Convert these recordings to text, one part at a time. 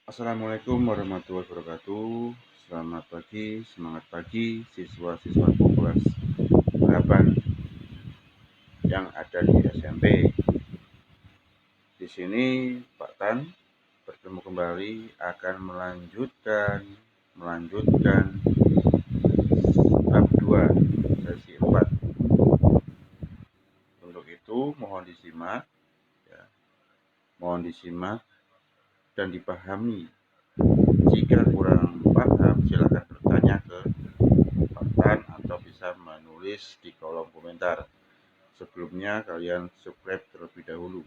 Assalamualaikum warahmatullahi wabarakatuh. Selamat pagi, semangat pagi siswa-siswa kelas 8 yang ada di SMP. Di sini Pak Tan bertemu kembali akan melanjutkan bab 2 sesi 4. Untuk itu mohon disimak dan dipahami. Jika kurang paham silakan bertanya ke Pak Tan atau bisa menulis di kolom komentar. Sebelumnya kalian subscribe terlebih dahulu.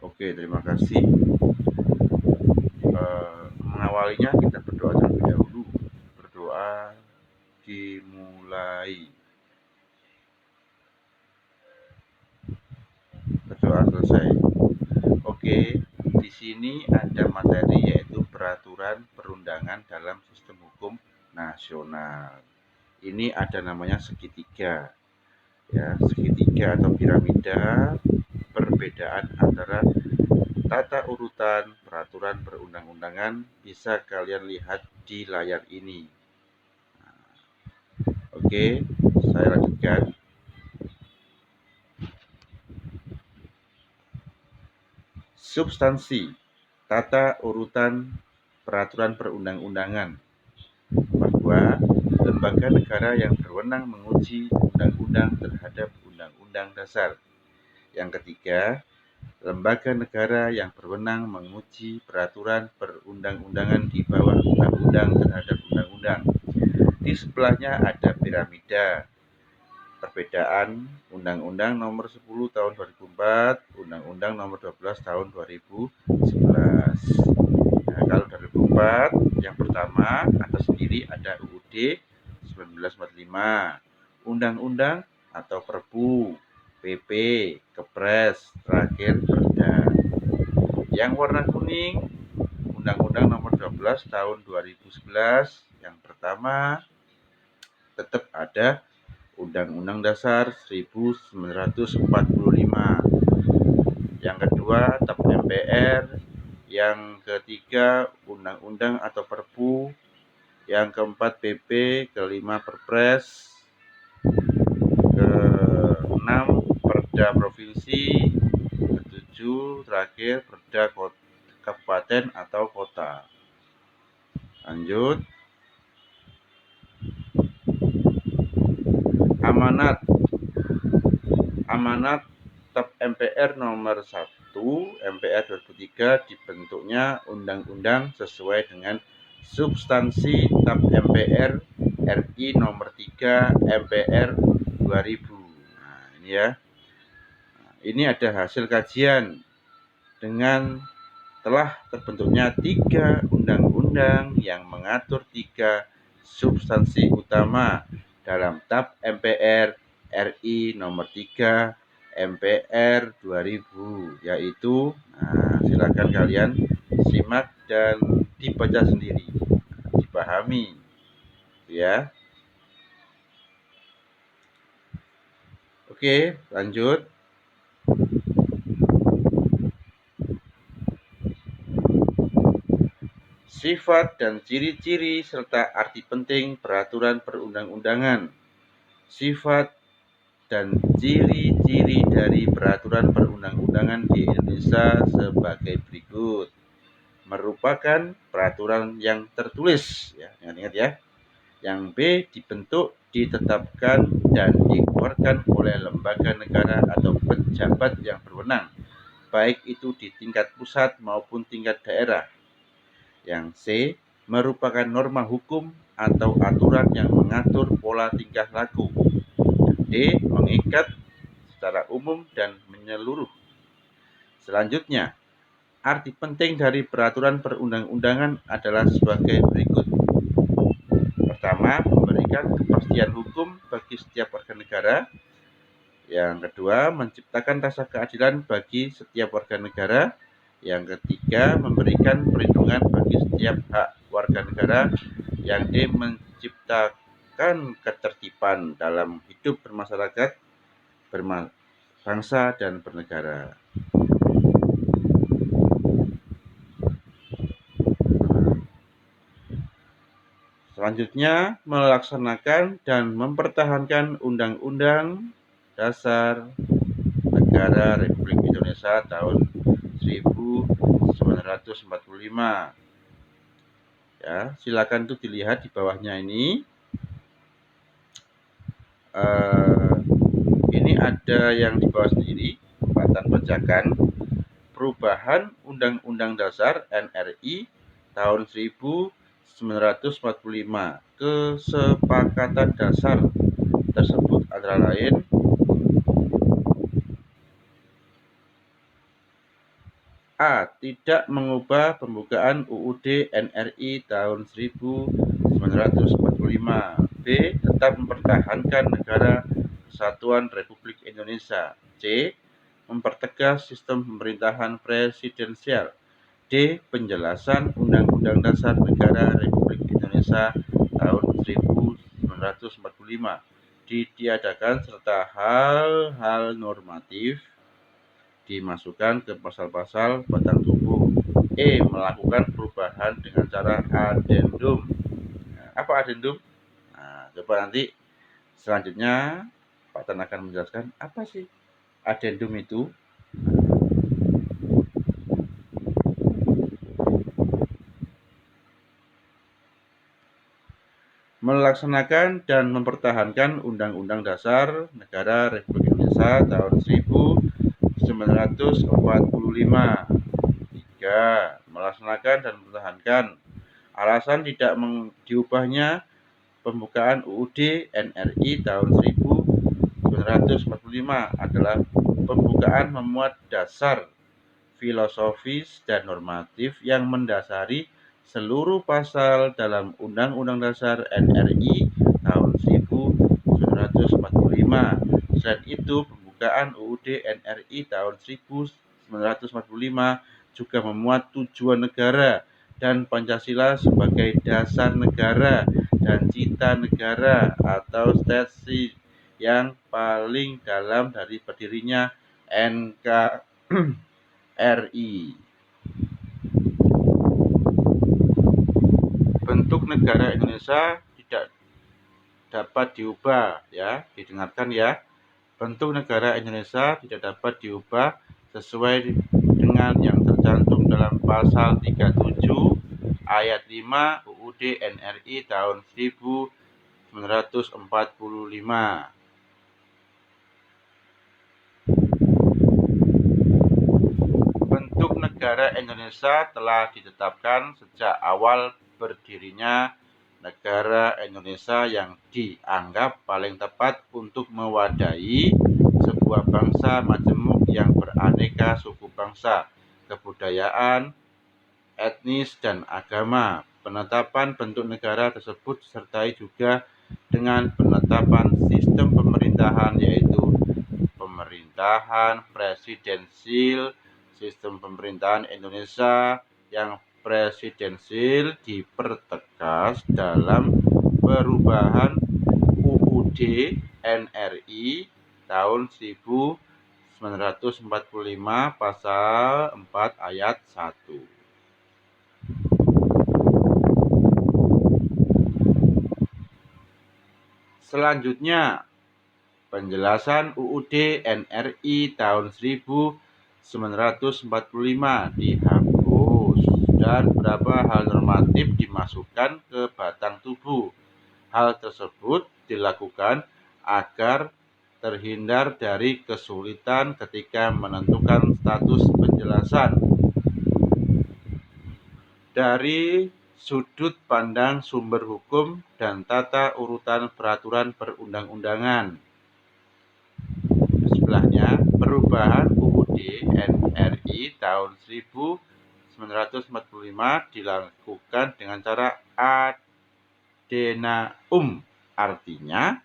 Oke, terima kasih. Mengawalinya kita berdoa terlebih dahulu. Berdoa dimulai. Berdoa selesai. Oke, di sini ada materi yaitu peraturan perundangan dalam sistem hukum nasional. Ini ada namanya segitiga. Ya, segitiga atau piramida, perbedaan antara tata urutan peraturan perundang-undangan bisa kalian lihat di layar ini. Oke, saya lanjutkan. Substansi tata urutan peraturan perundang-undangan bahwa lembaga negara yang berwenang menguji undang-undang terhadap undang-undang dasar. Yang ketiga, lembaga negara yang berwenang menguji peraturan perundang-undangan di bawah undang-undang terhadap undang-undang. Di sebelahnya ada piramida. Perbedaan Undang-Undang Nomor 10 Tahun 2004, Undang-Undang Nomor 12 Tahun 2011. Nah, kalau 2004, yang pertama atas sendiri ada UUD 1945, Undang-Undang atau Perpu, PP, Kepres, terakhir Perda. Yang warna kuning, Undang-Undang Nomor 12 Tahun 2011, yang pertama tetap ada Undang-Undang Dasar 1945. Yang kedua, TAP MPR. Yang ketiga, Undang-Undang atau Perpu. Yang keempat, PP. Kelima, Perpres. Keenam, Perda Provinsi. Ketujuh, terakhir, Perda Kabupaten atau Kota. Lanjut. Amanat TAP MPR nomor 1 MPR 2003 dibentuknya undang-undang sesuai dengan substansi TAP MPR RI nomor 3 MPR 2000. Nah, ini ya. Ini ada hasil kajian dengan telah terbentuknya 3 undang-undang yang mengatur 3 substansi utama dalam TAP MPR RI nomor 3 MPR 2000, yaitu silakan kalian simak dan dibaca sendiri, dipahami ya. Oke, lanjut. Sifat dan ciri-ciri serta arti penting peraturan perundang-undangan. Sifat dan ciri-ciri dari peraturan perundang-undangan di Indonesia sebagai berikut. Merupakan peraturan yang tertulis, ya, ingat-ingat ya. Yang B, dibentuk, ditetapkan, dan dikeluarkan oleh lembaga negara atau pejabat yang berwenang, baik itu di tingkat pusat maupun tingkat daerah. Yang C, merupakan norma hukum atau aturan yang mengatur pola tingkah laku. D, mengikat secara umum dan menyeluruh. Selanjutnya, arti penting dari peraturan perundang-undangan adalah sebagai berikut. Pertama, memberikan kepastian hukum bagi setiap warga negara. Yang kedua, menciptakan rasa keadilan bagi setiap warga negara. Yang ketiga, memberikan perlindungan bagi setiap hak warga negara. Yang D, menciptakan ketertiban dalam hidup bermasyarakat, berbangsa, dan bernegara. Selanjutnya, melaksanakan dan mempertahankan Undang-Undang Dasar Negara Republik Indonesia tahun 1945. Ya, silakan tuh dilihat di bawahnya ini. Ini ada yang di bawah sendiri, Pembatan Bajakan, perubahan Undang-Undang Dasar NRI tahun 1945. Kesepakatan dasar tersebut antara lain A. Tidak mengubah pembukaan UUD NRI tahun 1945. B. Tetap mempertahankan Negara Kesatuan Republik Indonesia. C. Mempertegas sistem pemerintahan presidensial. D. Penjelasan Undang-Undang Dasar Negara Republik Indonesia tahun 1945 ditiadakan serta hal-hal normatif dimasukkan ke pasal-pasal batang tubuh. E. Melakukan perubahan dengan cara adendum. Nah, apa adendum? Nah, coba nanti selanjutnya Pak Tan akan menjelaskan apa sih adendum itu. Melaksanakan dan mempertahankan Undang-Undang Dasar Negara Republik Indonesia tahun 1945. 3. Melaksanakan dan mempertahankan. Alasan tidak diubahnya pembukaan UUD NRI tahun 1945 adalah pembukaan memuat dasar filosofis dan normatif yang mendasari seluruh pasal dalam Undang-Undang Dasar NRI tahun 1945. Selain itu, pembukaan UUD NRI tahun 1945 juga memuat tujuan negara dan Pancasila sebagai dasar negara dan cita negara atau state yang paling dalam dari berdirinya NKRI. Bentuk negara Indonesia tidak dapat diubah, ya, didengarkan ya. Bentuk negara Indonesia tidak dapat diubah sesuai dengan yang tercantum dalam pasal 37 ayat 5 UUD NRI tahun 1945. Bentuk negara Indonesia telah ditetapkan sejak awal berdirinya negara Indonesia yang dianggap paling tepat untuk mewadahi sebuah bangsa majemuk yang beraneka suku bangsa, kebudayaan, etnis, dan agama. Penetapan bentuk negara tersebut disertai juga dengan penetapan sistem pemerintahan, yaitu pemerintahan presidensil. Sistem pemerintahan Indonesia yang presidensil dipertegas dalam perubahan UUD NRI tahun 1945 pasal 4 ayat 1. Selanjutnya, penjelasan UUD NRI tahun 1945 dihapus dan beberapa hal normatif dimasukkan ke batang tubuh. Hal tersebut dilakukan agar terhindar dari kesulitan ketika menentukan status penjelasan dari sudut pandang sumber hukum dan tata urutan peraturan perundang-undangan. Sebelahnya, perubahan UUD NRI tahun 1945 dilakukan dengan cara adenaum, artinya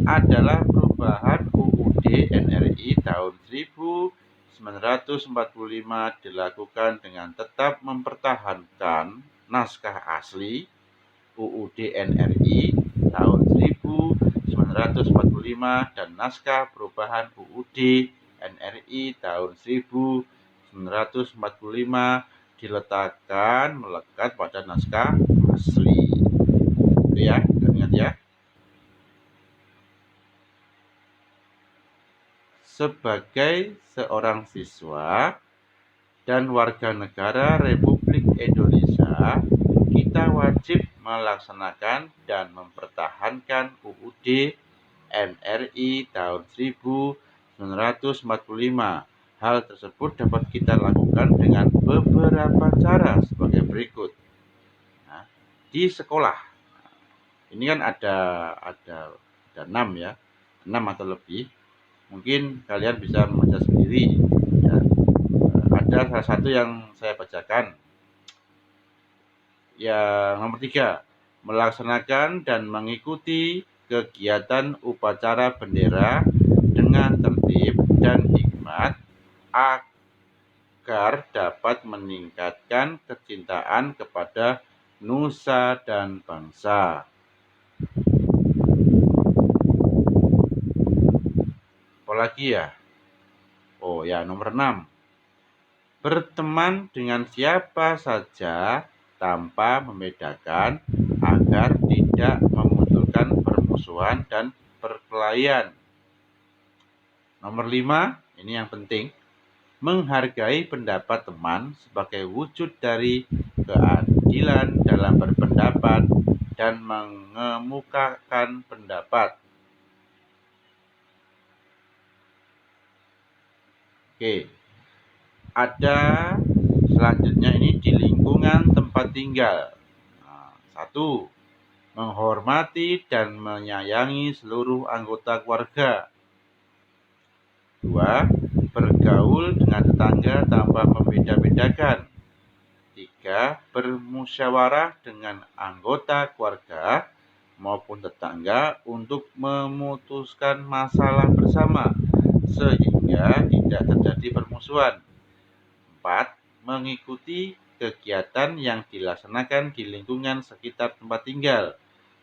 adalah perubahan UUD NRI tahun 1945 dilakukan dengan tetap mempertahankan naskah asli UUD NRI tahun 1945 dan naskah perubahan UUD NRI tahun 1945 diletakkan melekat pada naskah asli. ya, ingat ya. Sebagai seorang siswa dan warga negara Republik Indonesia, kita wajib melaksanakan dan mempertahankan UUD NRI tahun 1945. Hal tersebut dapat kita lakukan dengan beberapa cara sebagai berikut. Nah, di sekolah, ini kan ada 6 ya, 6 atau lebih. Mungkin kalian bisa membaca sendiri. Ya. Ada salah satu yang saya bacakan. Yang nomor 3, melaksanakan dan mengikuti kegiatan upacara bendera dengan tertib dan hikmat agar dapat meningkatkan kecintaan kepada nusa dan bangsa. Apalagi ya? Oh ya, nomor 6. Berteman dengan siapa saja tanpa membedakan agar tidak memunculkan permusuhan dan perkelahian. Nomor 5, ini yang penting, menghargai pendapat teman sebagai wujud dari keadilan dalam berpendapat dan mengemukakan pendapat. Oke, ada selanjutnya ini di lingkungan tempat tinggal. 1. Menghormati dan menyayangi seluruh anggota keluarga. 2. Bergaul dengan tetangga tanpa membeda-bedakan. 3. Bermusyawarah dengan anggota keluarga maupun tetangga untuk memutuskan masalah bersama sehingga tidak terjadi permusuhan. 4. Mengikuti kegiatan yang dilaksanakan di lingkungan sekitar tempat tinggal.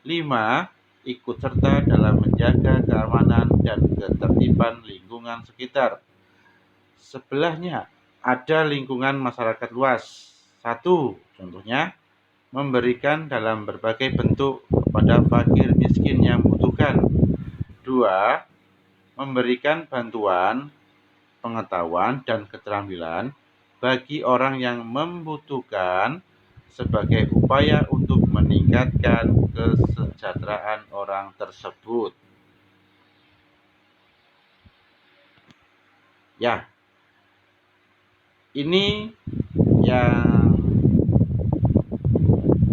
5. Ikut serta dalam menjaga keamanan dan ketertiban lingkungan sekitar. Sebelahnya ada lingkungan masyarakat luas. 1. Contohnya, memberikan dalam berbagai bentuk kepada fakir miskin yang membutuhkan. 2. Memberikan bantuan, pengetahuan, dan keterampilan bagi orang yang membutuhkan sebagai upaya untuk meningkatkan kesejahteraan orang tersebut. Ya, ini yang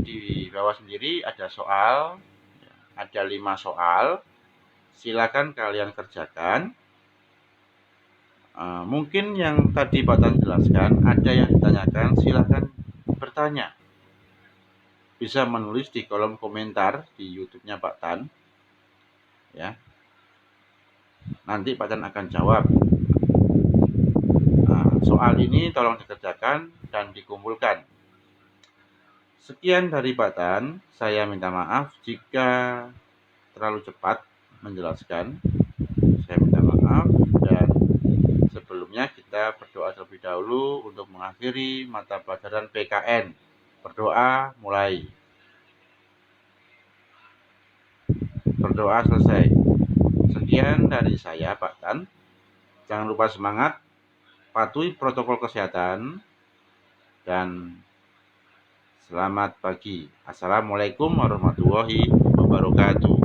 di bawah sendiri ada soal, ada 5 soal. Silakan kalian kerjakan. Mungkin yang tadi Pak Tan jelaskan, ada yang ditanyakan, silakan bertanya. Bisa menulis di kolom komentar di YouTube-nya Pak Tan. Ya. Nanti Pak Tan akan jawab. Soal ini tolong dikerjakan dan dikumpulkan. Sekian dari Pak Tan. Saya minta maaf jika terlalu cepat menjelaskan. Saya minta maaf, dan sebelumnya kita berdoa terlebih dahulu untuk mengakhiri mata pelajaran PKN. Berdoa mulai. Berdoa selesai. Sekian dari saya, Pak Tan. Jangan lupa semangat, patuhi protokol kesehatan, dan selamat pagi. Assalamualaikum warahmatullahi wabarakatuh.